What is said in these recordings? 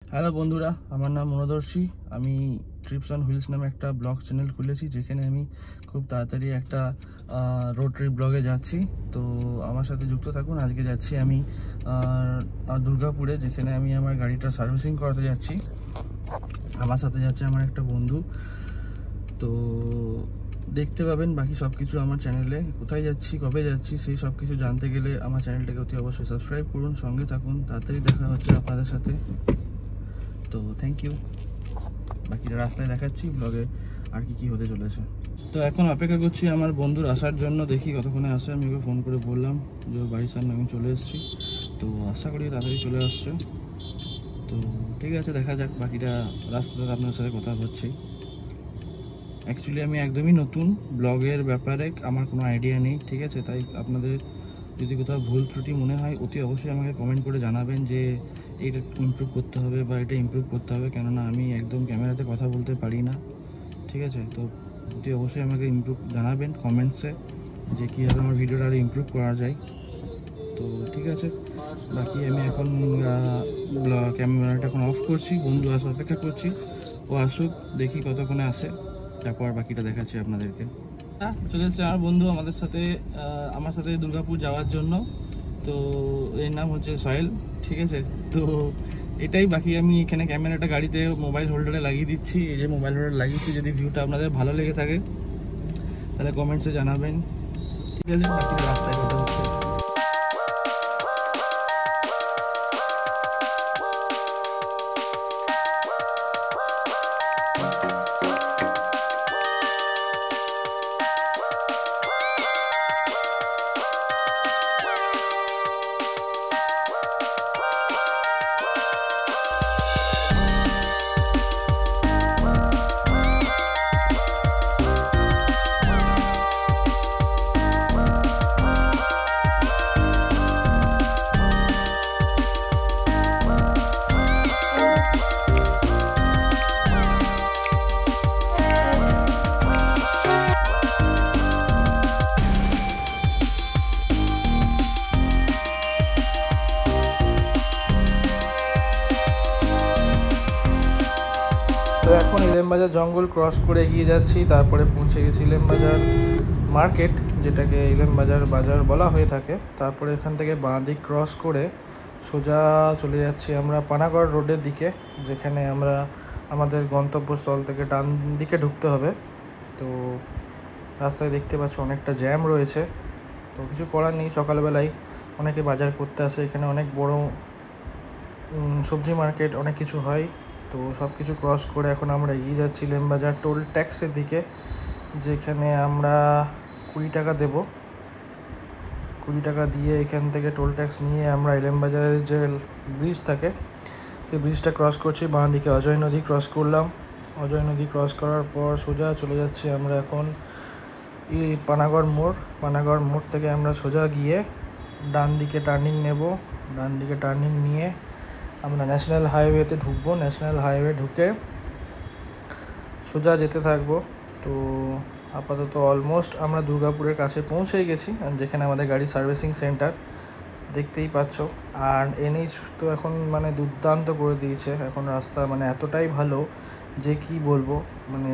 Hello বন্ধুরা, আমার নাম মনোদর্শী। আমি ট্রিপস অন হুইলস নামে একটা ব্লগ চ্যানেল খুলেছি, যেখানে আমি খুব তাড়াতাড়ি একটা রোড ট্রিপ ব্লগে যাচ্ছি। তো আমার সাথে যুক্ত থাকুন। আজকে যাচ্ছি আমি দুর্গাপুরে, যেখানে আমি আমার গাড়িটা সার্ভিসিং করাতে যাচ্ছি। আমার সাথে যাচ্ছে আমার একটা বন্ধু। তো দেখতে পাবেন বাকি সব কিছু আমার চ্যানেলে। কোথায় যাচ্ছি, কবে যাচ্ছি, সেই সব কিছু জানতে গেলে আমার চ্যানেলটাকে অতি অবশ্যই সাবস্ক্রাইব করুন, সঙ্গে থাকুন। তাড়াতাড়ি দেখা হচ্ছে আপনাদের সাথে। তো থ্যাংক ইউ। বাকিটা রাস্তায় দেখাচ্ছি ব্লগে আর কি হতে চলেছে। তো এখন অপেক্ষা করছি আমার বন্ধুর আসার জন্য। দেখি কতক্ষণে আসে। আমি ওকে ফোন করে বললাম যে ওর বাড়ির সামনে আমি চলে এসেছি, তো আশা করি তাড়াতাড়ি চলে আসছে। তো ঠিক আছে, দেখা যাক বাকিটা রাস্তাতে আপনার সাথে কথা হচ্ছে। অ্যাকচুয়ালি আমি একদমই নতুন, ব্লগের ব্যাপারে আমার কোনো আইডিয়া নেই, ঠিক আছে? তাই আপনাদের যদি কোথাও ভুল ত্রুটি মনে হয় অতি অবশ্যই আমাকে কমেন্ট করে জানাবেন যে এটা ইমপ্রুভ করতে হবে বা এটা ইমপ্রুভ করতে হবে, কেননা আমি একদম ক্যামেরাতে কথা বলতে পারি না, ঠিক আছে? তো অতি অবশ্যই আমাকে ইমপ্রুভ জানাবেন কমেন্টসে যে কীভাবে আমার ভিডিওটা আরও ইমপ্রুভ করা যায়। তো ঠিক আছে, বাকি আমি এখন ক্যামেরাটা এখন অফ করছি, বন্ধু আসা অপেক্ষা করছি। ও আসুক, দেখি কতক্ষণে আসে, তারপর বাকিটা দেখাচ্ছি আপনাদেরকে। চলে এসছে আমার বন্ধু আমার সাথে দুর্গাপুর যাওয়ার জন্য। তো এর নাম হচ্ছে সোহেল, ঠিক আছে? তো এটাই, বাকি আমি এখানে ক্যামেরাটা গাড়িতে মোবাইল হোল্ডারে লাগিয়ে দিচ্ছি। এই যে মোবাইল হোল্ডার লাগিয়েছি। যদি ভিউটা আপনাদের ভালো লেগে থাকে তাহলে কমেন্টসে জানাবেন, ঠিক আছে? বাকিটা রাস্তায় কথা হচ্ছে। তো এখন ইলেমবাজার জঙ্গল ক্রস করে এগিয়ে যাচ্ছি। তারপরে পৌঁছে গেছি ইলেমবাজার মার্কেট, যেটাকে ইলেমবাজার বাজার বলা হয়ে থাকে। তারপরে এখান থেকে বাঁ দিক ক্রস করে সোজা চলে যাচ্ছি আমরা পানাগড় রোডের দিকে, যেখানে আমরা আমাদের গন্তব্যস্থল থেকে ডান দিকে ঢুকতে হবে। তো রাস্তায় দেখতে পাচ্ছ অনেকটা জ্যাম রয়েছে, তো কিছু করার নেই। সকালবেলায় অনেকে বাজার করতে আসে, এখানে অনেক বড় সবজি মার্কেট, অনেক কিছু হয়। তো সব কিছু ক্রস করে এখন আমরা এগিয়ে যাচ্ছি ইলেমবাজার টোল ট্যাক্সের দিকে, যেখানে আমরা 20 টাকা দেব। 20 টাকা দিয়ে এখান থেকে টোল ট্যাক্স নিয়ে আমরা ইলেমবাজারের যে ব্রিজ থাকে সেই ব্রিজটা ক্রস করছি। বাঁ দিকে অজয় নদী ক্রস করলাম। অজয় নদী ক্রস করার পর সোজা চলে যাচ্ছি আমরা এখন পানাগড় মোড় থেকে আমরা সোজা গিয়ে ডান দিকে টার্নিং নেব। ডান দিকে টার্নিং নিয়ে আমরা ন্যাশনাল হাইওয়েতে ঢুকবো। ন্যাশনাল হাইওয়ে ঢুকে সোজা যেতে থাকবো। তো আপাতত অলমোস্ট আমরা দুর্গাপুরের কাছে পৌঁছে গেছি, যেখানে আমাদের গাড়ি সার্ভিসিং সেন্টার দেখতেই পাচ্ছ। আর এনএইচ তো এখন মানে দুর্দান্ত করে দিয়েছে। এখন রাস্তা মানে এতটাই ভালো যে কি বলবো, মানে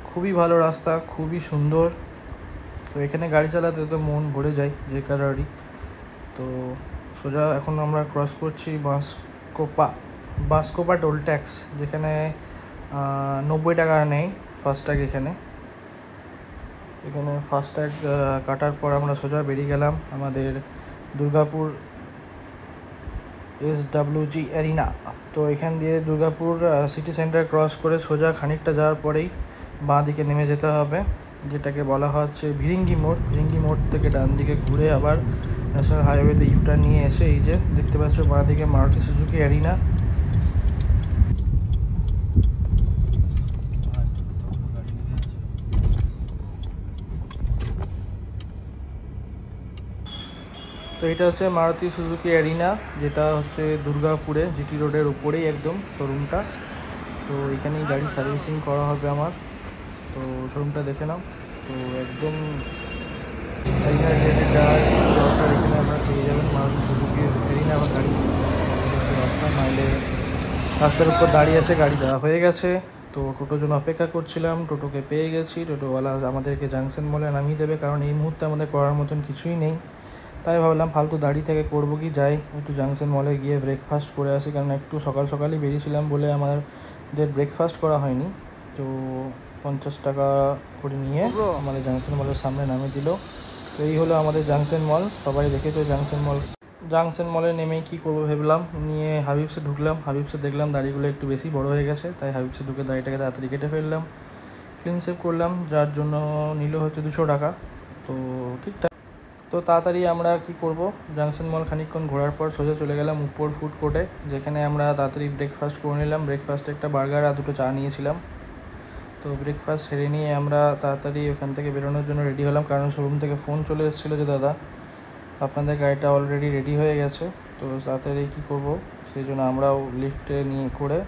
খুবই ভালো রাস্তা, খুবই সুন্দর। তো এখানে গাড়ি চালাতে তো মন ভরে যায় যে কারোরই। তো সোজা এখন আমরা ক্রস করছি বাঁশকোপা টোল ট্যাক্স, যেখানে 90 টাকা নেই ফাস্ট্যাগ। এখানে ফাস্ট্যাগ কাটার পর আমরা সোজা বেরিয়ে গেলাম আমাদের দুর্গাপুর SWG অ্যারিনা। তো এখান দিয়ে দুর্গাপুর সিটি সেন্টার ক্রস করে সোজা খানিকটা যাওয়ার পরেই বাঁ দিকে নেমে যেতে হবে, যেটাকে বলা হচ্ছে ভিরিঙ্গি মোড়। ভিরিঙ্গি মোড় থেকে ডান দিকে ঘুরে আবার ন্যাশনাল হাইওয়েতে ইউটার্ন নিয়ে এসে এই যে দেখতে পাচ্ছ বাঁ দিকে মারুতি সুজুকি অ্যারিনা। তো এটা হচ্ছে মারুতি সুজুকি অ্যারিনা, যেটা হচ্ছে দুর্গাপুরে জিটি রোডের উপরেই একদম শোরুমটা। তো এখানেই গাড়ি সার্ভিসিং করা হবে আমার। তো শোরুমটা দেখে নাও। তো একদম অ্যারিনা রিলেটেড দরকার এখানে আমরা পেয়ে যাবেন। মারুতি সুজুকি অ্যারিনা আমার গাড়ি রাস্তা নাইলে রাস্তার উপর দাঁড়িয়ে আছে, গাড়ি দেওয়া হয়ে গেছে। তো টোটোর জন্য অপেক্ষা করছিলাম, টোটোকে পেয়ে গেছি। টোটোওয়ালা আমাদেরকে জাংশন মলে নামিয়ে দেবে, কারণ এই মুহূর্তে আমাদের করার মতন কিছুই নেই। তাই ভাবলাম ফালতু দাঁড়িয়ে থেকে করবো কি, যাই একটু জাংশন মলে গিয়ে ব্রেকফাস্ট করে আসি, কারণ একটু সকাল সকালই বেরিয়েছিলাম বলে আমাদের ব্রেকফাস্ট করা হয়নি। তো 50 টাকা করে নিয়ে আমাদের জাংশন মলের সামনে নামিয়ে দিল। তো এই হলো আমাদের জাংশন মল, সবাই দেখেছো জাংশন মল। জাংশন মলে নেমেই কী করবো ভেবলাম, নিয়ে হাবিবসে ঢুকলাম। হাবিবসে দেখলাম দাড়িগুলো একটু বেশি বড় হয়ে গেছে, তাই হাবিবসে ঢুকে দাড়িটাকে তাড়াতাড়ি কেটে ফেললাম, ক্লিন শেভ করলাম, যার জন্য নিল হচ্ছে 200 টাকা। তো ঠিকঠাক। তো তাড়াতাড়ি আমরা কি করব, জাংশন মল খানিকক্ষণ ঘোরার পর সোজা চলে গেলাম উপর ফুড কোর্টে, যেখানে আমরা তাড়াতাড়ি ব্রেকফাস্ট করে নিলাম। ব্রেকফাস্টে একটা বার্গার আর 2টো চা নিয়েছিলাম। তো ব্রেকফাস্ট সেরে নিয়ে আমরা তাড়াতাড়ি ওখান থেকে বেরোনোর জন্য রেডি হলাম, কারণ শোরুম থেকে ফোন চলে এসেছিলো যে দাদা আপনাদের গাড়িটা অলরেডি রেডি হয়ে গেছে। তো তাড়াতাড়ি কী করবো, সেই জন্য আমরাও লিফটে নিয়ে করে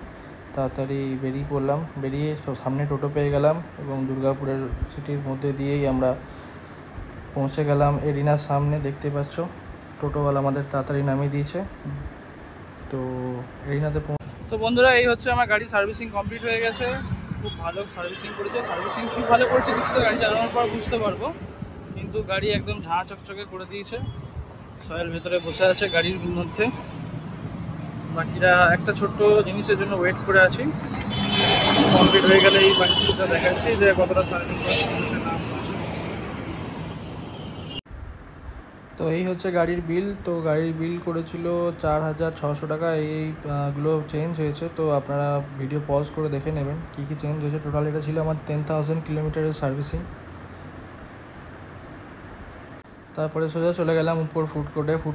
তাড়াতাড়ি বেরিয়ে পড়লাম। বেরিয়ে সামনে টোটো পেয়ে গেলাম এবং দুর্গাপুরের সিটির মধ্যে দিয়েই আমরা পৌঁছে গেলাম এরিনার সামনে। দেখতে পাচ্ছ টোটোওয়ালা আমাদের তাড়াতাড়ি নামিয়ে দিয়েছে। তো এরিনাতে তো বন্ধুরা, এই হচ্ছে আমার গাড়ি সার্ভিসিং কমপ্লিট হয়ে গেছে। খুব ভালো সার্ভিসিং করেছে। সার্ভিসিং খুব ভালো করেছে, কিছুটা গাড়ি চালানোর পর বুঝতে পারবো, কিন্তু গাড়ি একদম ঝাঁ চকচকে করে দিয়েছে। সয়েল ভেতরে বসে আছে গাড়ির মধ্যে। বাকিরা একটা ছোট্ট জিনিসের জন্য ওয়েট করে আছি, কমপ্লিট হয়ে গেলে এই বাকিটা দেখাচ্ছি যে কতটা সার্ভিস করেছে না। তো এই হচ্ছে গাড়ির বিল। তো গাড়ির বিল করেছিল 4600 টাকা। এইগুলো চেঞ্জ হয়েছে, তো আপনারা ভিডিও পজ করে দেখে নেবেন কী কী চেঞ্জ হয়েছে। টোটাল এটা ছিল আমার 10,000 কিলোমিটারের সার্ভিসিং। তারপরে সোজা চলে গেলাম উপর ফুড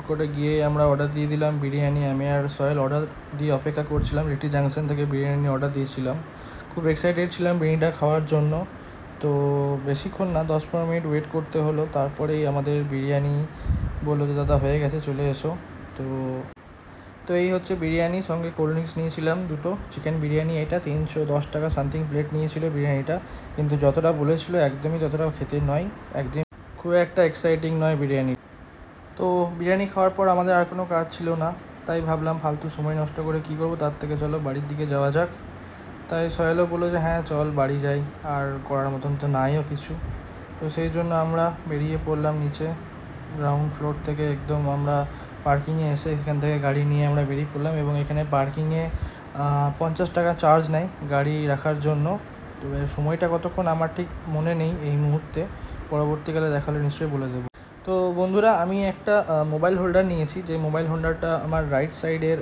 কোর্টে গিয়ে আমরা অর্ডার দিয়ে দিলাম বিরিয়ানি। আমি আর সয়েল অর্ডার দিয়ে অপেক্ষা করছিলাম, রিটি জাংশন থেকে বিরিয়ানি অর্ডার দিয়েছিলাম। খুব এক্সাইটেড ছিলাম বিরিয়ানিটা খাওয়ার জন্য। তো বেশিক্ষণ না, 10-15 মিনিট ওয়েট করতে হলো। তারপরেই আমাদের বিরিয়ানি বললো যে দাদা হয়ে গেছে, চলে এসো। তো এই হচ্ছে বিরিয়ানি, সঙ্গে কোল্ড ড্রিঙ্কস নিয়েছিলাম 2টো। চিকেন বিরিয়ানি এটা 310 টাকা সামথিং প্লেট নিয়েছিল বিরিয়ানিটা, কিন্তু যতটা বলেছিল একদমই ততটা খেতে নয়, একদম খুব একটা এক্সাইটিং নয় বিরিয়ানি। তো বিরিয়ানি খাওয়ার পর আমাদের আর কোনো কাজ ছিল না, তাই ভাবলাম ফালতু সময় নষ্ট করে কী করবো, তার থেকে চলো বাড়ির দিকে যাওয়া যাক। তাই সয়েলও বললো যে হ্যাঁ চল বাড়ি যাই, আর করার মতন তো নাইও কিছু। তো সেই জন্য আমরা বেরিয়ে পড়লাম নিচে গ্রাউন্ড ফ্লোর থেকে। একদম আমরা পার্কিংয়ে এসে এখান থেকে গাড়ি নিয়ে আমরা বেরিয়ে পড়লাম, এবং এখানে পার্কিংয়ে 50 টাকা চার্জ নেয় গাড়ি রাখার জন্য। তো সময়টা কতক্ষণ আমার ঠিক মনে নেই এই মুহূর্তে, পরবর্তীকালে দেখালে নিশ্চয়ই বলে দেবো। তো বন্ধুরা, আমি একটা মোবাইল হোল্ডার নিয়েছি, যে মোবাইল হোল্ডারটা আমার রাইট সাইডের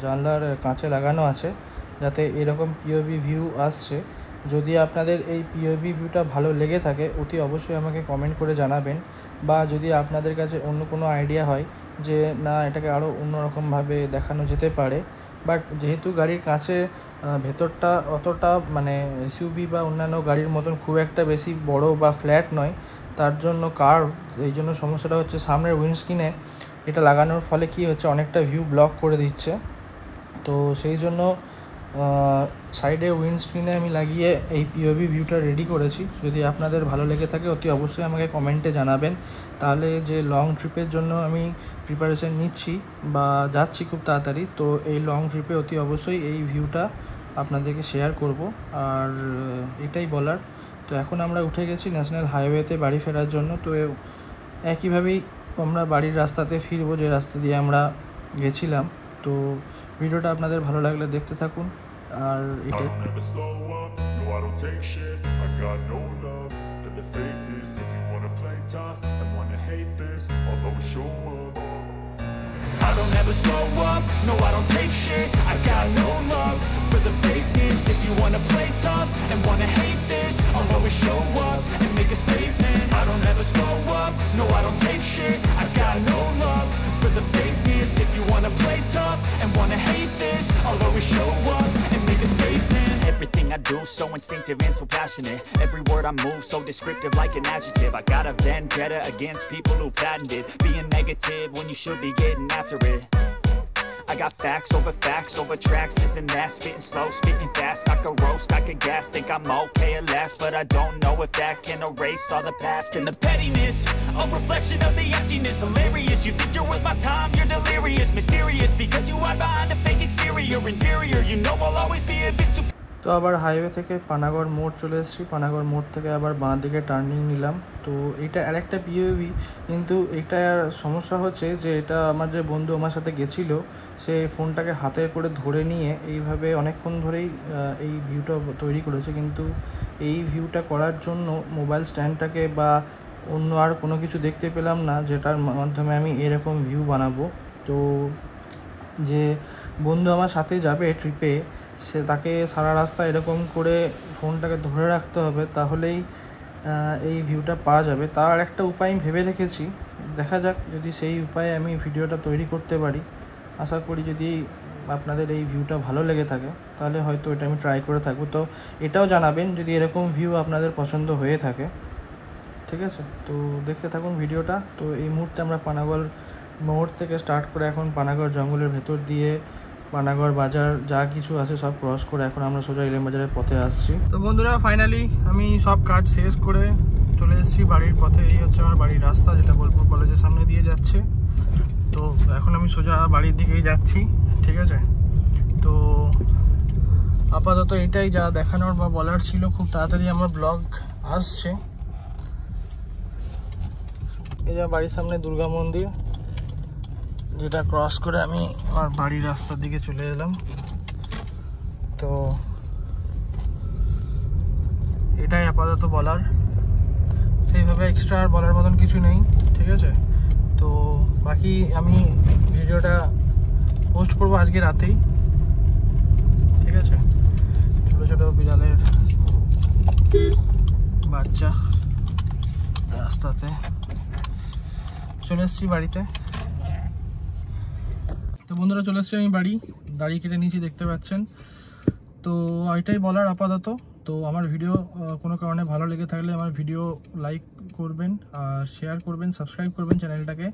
জানলার কাঁচে লাগানো আছে, যাতে এরকম পিওভি ভিউ আসছে। যদি আপনাদের এই পিওভি ভিউটা ভালো লেগে থাকে অতি অবশ্যই আমাকে কমেন্ট করে জানাবেন, বা যদি আপনাদের কাছে অন্য কোনো আইডিয়া হয় যে না এটাকে আরও অন্যরকমভাবে দেখানো যেতে পারে। বাট যেহেতু গাড়ির কাছে ভেতরটা অতটা মানে এসইউভি বা অন্যান্য গাড়ির মতন খুব একটা বেশি বড় বা ফ্ল্যাট নয়, তার জন্য এই জন্য সমস্যাটা হচ্ছে সামনের উইন্ডস্ক্রিনে এটা লাগানোর ফলে কি হচ্ছে, অনেকটা ভিউ ব্লক করে দিচ্ছে। তো সেই জন্য সাইডে উইন্ডস্ক্রিনে আমি লাগিয়ে এই পিওভি ভিউটা রেডি করেছি। যদি আপনাদের ভালো লেগে থাকে অতি অবশ্যই আমাকে কমেন্টে জানাবেন, তাহলে যে লং ট্রিপের জন্য আমি প্রিপারেশন নিচ্ছি বা যাচ্ছি খুব তাড়াতাড়ি, তো এই লং ট্রিপে অতি অবশ্যই এই ভিউটা আপনাদেরকে শেয়ার করব। আর এটাই বলার। তো এখন আমরা উঠে গেছি ন্যাশনাল হাইওয়েতে বাড়ি ফেরার জন্য। তো একইভাবেই আমরা বাড়ির রাস্তাতে ফিরবো, যে রাস্তা দিয়ে আমরা গেছিলাম। তো ভিডিওটা আপনাদের ভালো লাগলে দেখতে থাকুন। আর এটা I don't ever slow up, no I don't take shit. I got no love for the fakeness. If you wanna play tough and wanna hate this, I'll always show up and make a statement. I don't ever slow up, no I don't take shit. I got no love for the fakeness. If you wanna play tough and wanna hate this, I'll always show up and make a statement. Everything I do so instinctive and so passionate. Every word I move so descriptive like an adjective. I got a vendetta against people who patented being negative when you should be getting after it. I got facts over tracks, this and that. Spitting slow, spitting fast. I could roast, I could gas. Think I'm okay at last, but I don't know if that can erase all the past and the pettiness. a reflection of the emptiness. Hilarious, you think you're worth my time, you're delirious. Mysterious, because you hide behind a fake exterior. Inferior, you know I'll always be a bit superior. তো আবার highway থেকে পানাগড় মোড় চলে এসেছি। পানাগড় মোড় থেকে আবার বাঁ দিকে টার্নিং নিলাম। তো এটা আরেকটা পিওভি, কিন্তু এটার সমস্যা হচ্ছে যে এটা আমার যে বন্ধু আমার সাথে গেছিলো, সে ফোনটাকে হাতে করে ধরে নিয়ে এইভাবে অনেকক্ষণ ধরেই এই ভিউটা তৈরি করেছে, কিন্তু এই ভিউটা করার জন্য মোবাইল স্ট্যান্ডটাকে বা অন্য আর কোনো কিছু দেখতে পেলাম না যেটার মাধ্যমে আমি এরকম ভিউ বানাবো। তো যে বন্ধু আমার সাথে যাবে ট্রিপে, সে তাকে সারা রাস্তা এরকম করে ফোনটাকে ধরে রাখতে হবে, তাহলেই এই ভিউটা পাওয়া যাবে। তার একটা উপায় আমি ভেবে রেখেছি, দেখা যাক যদি সেই উপায়ে আমি ভিডিওটা তৈরি করতে পারি। আশা করি যদি আপনাদের এই ভিউটা ভালো লেগে থাকে তাহলে হয়তো এটা আমি ট্রাই করে থাকবো। তো এটাও জানাবেন যদি এরকম ভিউ আপনাদের পছন্দ হয়ে থাকে, ঠিক আছে? তো দেখতে থাকুন ভিডিওটা। তো এই মুহূর্তে আমরা পানাগড় মোড় থেকে স্টার্ট করে এখন পানাগড় জঙ্গলের ভেতর দিয়ে পানাগড় বাজার যা কিছু আছে সব ক্রস করে এখন আমরা সোজা ইলেম বাজারের পথে আসছি। তো বন্ধুরা, ফাইনালি আমি সব কাজ শেষ করে চলে এসেছি বাড়ির পথে। এই হচ্ছে আমার বাড়ির রাস্তা, যেটা বোলপুর কলেজের সামনে দিয়ে যাচ্ছে। তো এখন আমি সোজা বাড়ির দিকেই যাচ্ছি, ঠিক আছে? তো আপাতত এটাই যা দেখানোর বা বলার ছিল। খুব তাড়াতাড়ি আমার ব্লগ আসছে। এই যে বাড়ির সামনে দুর্গা মন্দির, যেটা ক্রস করে আমি আমার বাড়ির রাস্তার দিকে চলে এলাম। তো এটাই আপাতত বলার, সেইভাবে এক্সট্রা আর বলার মতন কিছু নেই, ঠিক আছে? তো বাকি আমি ভিডিওটা পোস্ট করবো আজকে রাতেই, ঠিক আছে? ছোটো ছোটো বিড়ালের বাচ্চা রাস্তাতে চলে এসেছি বাড়িতে। তো বন্ধুরা, চলে এসেছি আমি দাড়ি কেটে নিয়েছি, দেখতে পাচ্ছেন। তো এটাই বলার আপাতত। তো আমার ভিডিও কোনো কারণে ভালো লেগে থাকলে আমার ভিডিও লাইক করবেন আর শেয়ার করবেন, সাবস্ক্রাইব করবেন চ্যানেলটাকে,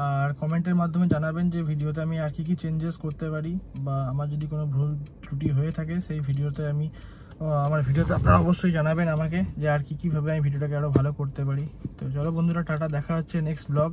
আর কমেন্টের মাধ্যমে জানাবেন যে ভিডিওতে আমি আর কী চেঞ্জেস করতে পারি, বা আমার যদি কোনো ভুল ত্রুটি হয়ে থাকে সেই ভিডিওতে আমার ভিডিওতে আপনারা অবশ্যই জানাবেন আমাকে যে আর কীভাবে আমি ভিডিওটাকে আরও ভালো করতে পারি। তো চলো বন্ধুরা, টাটা, দেখা হচ্ছে নেক্সট ব্লগ।